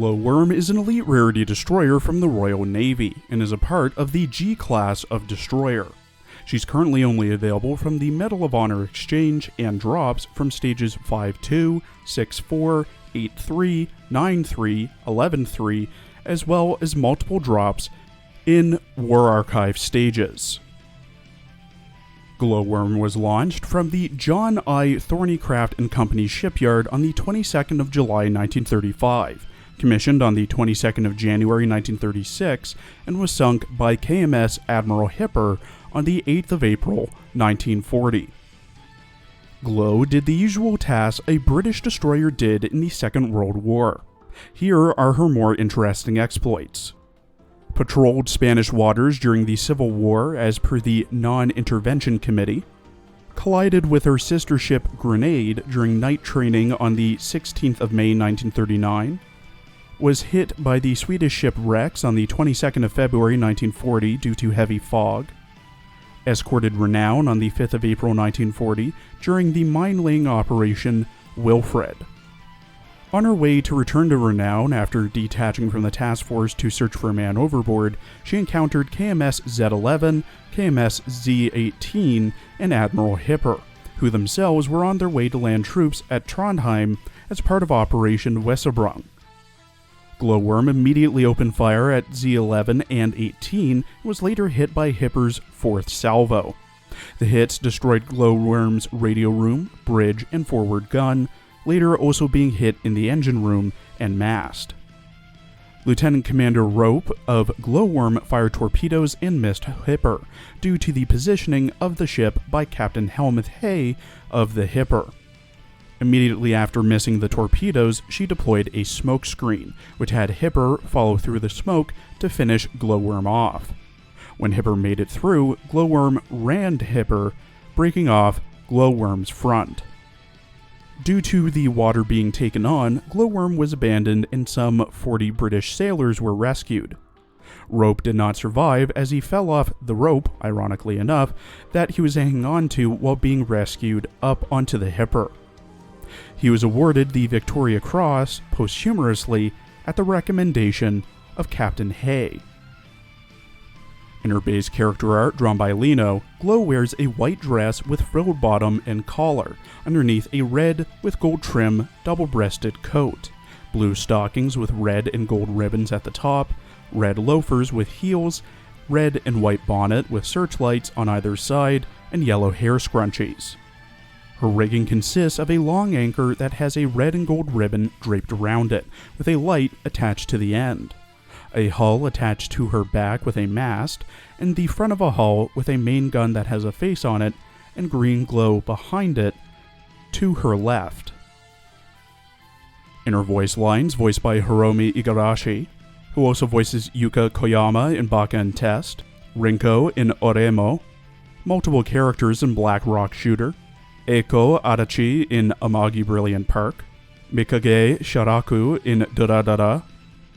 Glowworm is an elite rarity destroyer from the Royal Navy and is a part of the G class of destroyer. She's currently only available from the Medal of Honor exchange and drops from stages 5-2, 6-4, 8-3, 9-3, 11-3, as well as multiple drops in War Archive stages. Glowworm was launched from the John I. Thornycraft and Company shipyard on the 22nd of July 1935, commissioned on the 22nd of January 1936, and was sunk by KMS Admiral Hipper on the 8th of April 1940. Glow did the usual tasks a British destroyer did in the Second World War. Here are her more interesting exploits. Patrolled Spanish waters during the Civil War as per the Non-Intervention Committee. Collided with her sister ship Grenade during night training on the 16th of May 1939. Was hit by the Swedish ship Rex on the 22nd of February 1940 due to heavy fog. Escorted Renown on the 5th of April 1940 during the mine-laying operation Wilfred. On her way to return to Renown after detaching from the task force to search for a man overboard, she encountered KMS Z-11, KMS Z-18, and Admiral Hipper, who themselves were on their way to land troops at Trondheim as part of Operation Weserbrung. Glowworm immediately opened fire at Z-11 and 18 and was later hit by Hipper's fourth salvo. The hits destroyed Glowworm's radio room, bridge, and forward gun, later also being hit in the engine room and mast. Lieutenant Commander Rope of Glowworm fired torpedoes and missed Hipper, due to the positioning of the ship by Captain Helmuth Hay of the Hipper. Immediately after missing the torpedoes, she deployed a smoke screen, which had Hipper follow through the smoke to finish Glowworm off. When Hipper made it through, Glowworm rammed Hipper, breaking off Glowworm's front. Due to the water being taken on, Glowworm was abandoned and some 40 British sailors were rescued. Rope did not survive as he fell off the rope, ironically enough, that he was hanging on to while being rescued up onto the Hipper. He was awarded the Victoria Cross posthumously at the recommendation of Captain Hay. In her base character art drawn by Lino, Glow wears a white dress with frilled bottom and collar, underneath a red with gold trim double-breasted coat, blue stockings with red and gold ribbons at the top, red loafers with heels, red and white bonnet with searchlights on either side, and yellow hair scrunchies. Her rigging consists of a long anchor that has a red and gold ribbon draped around it, with a light attached to the end. A hull attached to her back with a mast, and the front of a hull with a main gun that has a face on it, and green glow behind it, to her left. In her voice lines, voiced by Hiromi Igarashi, who also voices Yuka Koyama in Baka and Test, Rinko in Oremo, multiple characters in Black Rock Shooter, Eiko Adachi in Amagi Brilliant Park, Mikage Sharaku in Dada,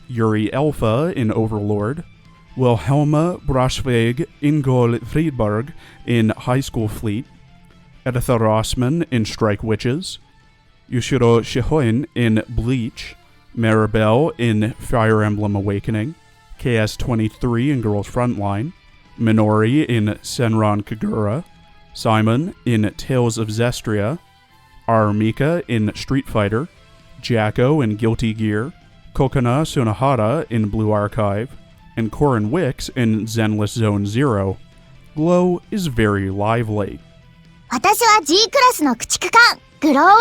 Yuri Alpha in Overlord, Wilhelma Braschweg Ingol Friedberg in High School Fleet, Editha Rossman in Strike Witches, Yushiro Shihoin in Bleach, Maribel in Fire Emblem Awakening, KS-23 in Girls Frontline, Minori in Senran Kagura, Simon in Tales of Zestria, Armika in Street Fighter, Jacko in Guilty Gear, Kokona Sunahara in Blue Archive, and Corin Wicks in Zenless Zone Zero. Glow is very lively. 私は G クラスの駆逐艦グローウォーム。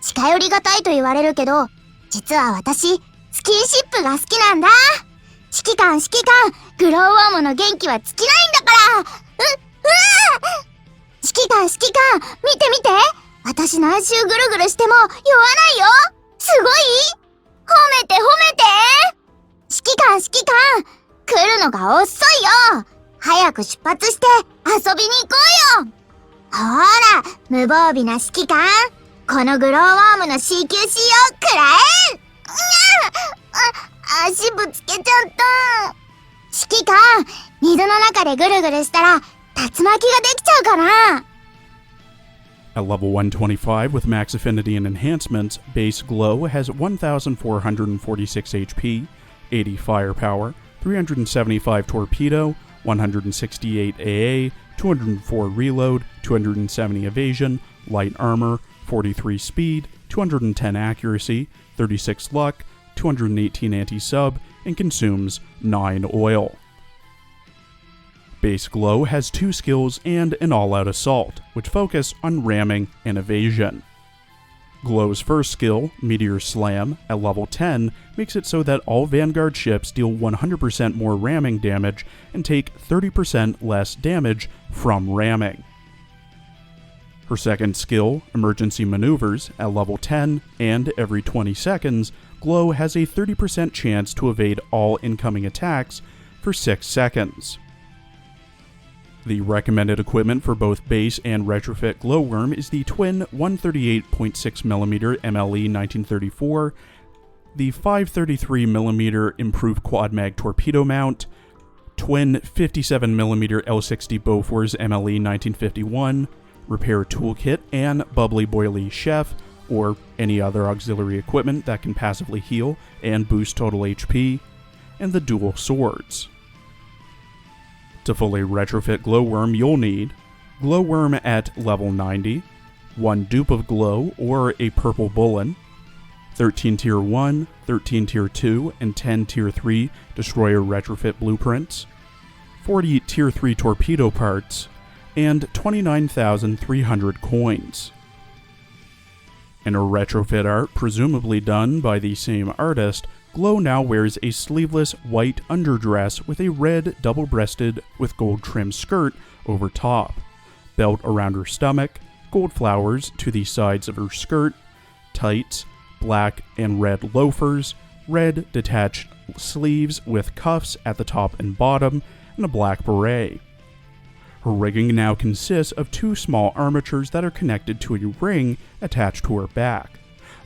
近寄りがたいと言われるけど、実は私スキンシップが好きなんだ。指揮官グローウォームの元気は尽きないんだから。指揮官見て私何周ぐるぐるしても酔わないよ。すごい？褒めて指揮官来るのが遅いよ。早く出発して遊びに行こうよ。ほら無防備な指揮官、このグローワームの CQC をくらえ。足ぶつけちゃった。指揮官、水の中でぐるぐるしたら竜巻ができちゃうかな。At level 125 with max affinity and enhancements, base Glow has 1,446 HP, 80 firepower, 375 torpedo, 168 AA, 204 reload, 270 evasion, light armor, 43 speed, 210 accuracy, 36 luck, 218 anti-sub, and consumes 9 oil. Base Glow has 2 skills and an all-out assault, which focus on ramming and evasion. Glow's first skill, Meteor Slam, at level 10, makes it so that all Vanguard ships deal 100% more ramming damage and take 30% less damage from ramming. Her second skill, Emergency Maneuvers, at level 10, and every 20 seconds, Glow has a 30% chance to evade all incoming attacks for 6 seconds. The recommended equipment for both base and retrofit Glowworm is the twin 138.6mm MLE 1934, the 533mm improved quad mag torpedo mount, twin 57mm L60 Bofors MLE 1951, repair toolkit, and bubbly boily chef, or any other auxiliary equipment that can passively heal and boost total HP, and the dual swords. To fully retrofit Glowworm, you'll need Glowworm at level 90, 1 dupe of Glow or a purple Bullen, 13 tier 1, 13 tier 2, and 10 tier 3 destroyer retrofit blueprints, 40 tier 3 torpedo parts, and 29,300 coins. In a retrofit art presumably done by the same artist, Glow now wears a sleeveless white underdress with a red double-breasted with gold trim skirt over top, belt around her stomach, gold flowers to the sides of her skirt, tights, black and red loafers, red detached sleeves with cuffs at the top and bottom, and a black beret. Her rigging now consists of 2 small armatures that are connected to a ring attached to her back,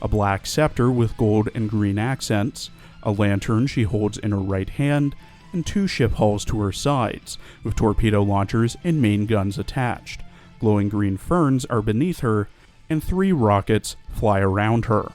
a black scepter with gold and green accents, a lantern she holds in her right hand, and 2 ship hulls to her sides, with torpedo launchers and main guns attached. Glowing green ferns are beneath her, and 3 rockets fly around her.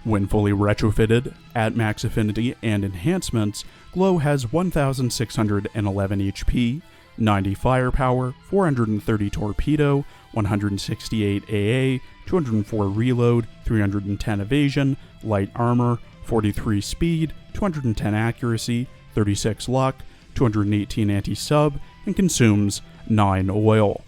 When fully retrofitted, at max affinity and enhancements, Glow has 1,611 HP, 90 firepower, 430 torpedo, 168 AA, 204 reload, 310 evasion, light armor, 43 speed, 210 accuracy, 36 luck, 218 anti-sub, and consumes 9 oil.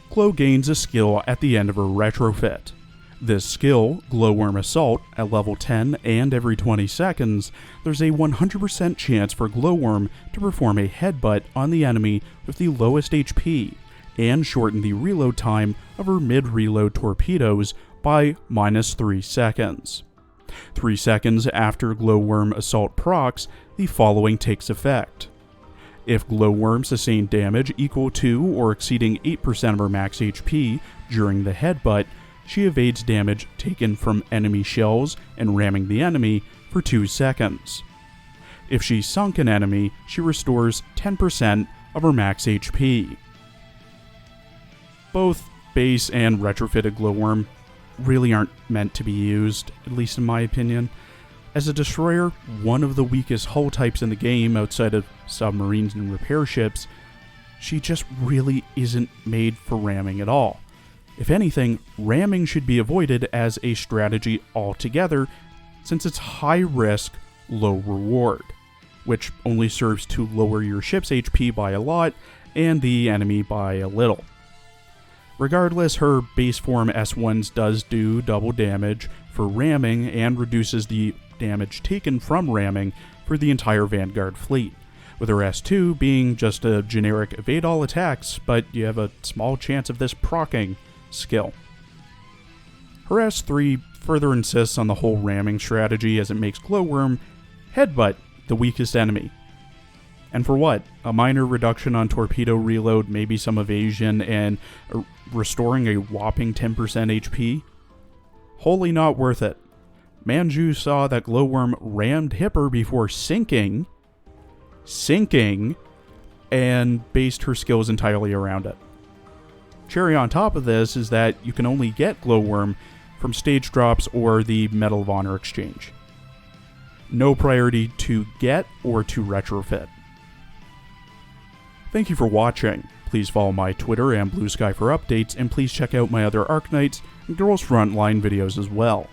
Glow gains a skill at the end of her retrofit. This skill, Glowworm Assault, at level 10 and every 20 seconds, there's a 100% chance for Glowworm to perform a headbutt on the enemy with the lowest HP, and shorten the reload time of her mid-reload torpedoes by -3 seconds. 3 seconds after Glowworm Assault procs, the following takes effect. If Glowworm sustained damage equal to or exceeding 8% of her max HP during the headbutt, she evades damage taken from enemy shells and ramming the enemy for 2 seconds. If she sunk an enemy, she restores 10% of her max HP. Both base and retrofitted Glowworm really aren't meant to be used, at least in my opinion. As a destroyer, one of the weakest hull types in the game outside of submarines and repair ships, she just really isn't made for ramming at all. If anything, ramming should be avoided as a strategy altogether, since it's high risk, low reward, which only serves to lower your ship's HP by a lot and the enemy by a little. Regardless, her base form S1s does do double damage for ramming and reduces the damage taken from ramming for the entire Vanguard fleet, with her S2 being just a generic evade all attacks, but you have a small chance of this proccing skill. Her S3 further insists on the whole ramming strategy as it makes Glowworm headbutt the weakest enemy. And for what? A minor reduction on torpedo reload, maybe some evasion, and restoring a whopping 10% HP? Wholly not worth it. Manju saw that Glowworm rammed Hipper before sinking, and based her skills entirely around it. Cherry on top of this is that you can only get Glowworm from stage drops or the Medal of Honor exchange. No priority to get or to retrofit. Thank you for watching. Please follow my Twitter and Blue Sky for updates, and please check out my other Arknights and Girls Frontline videos as well.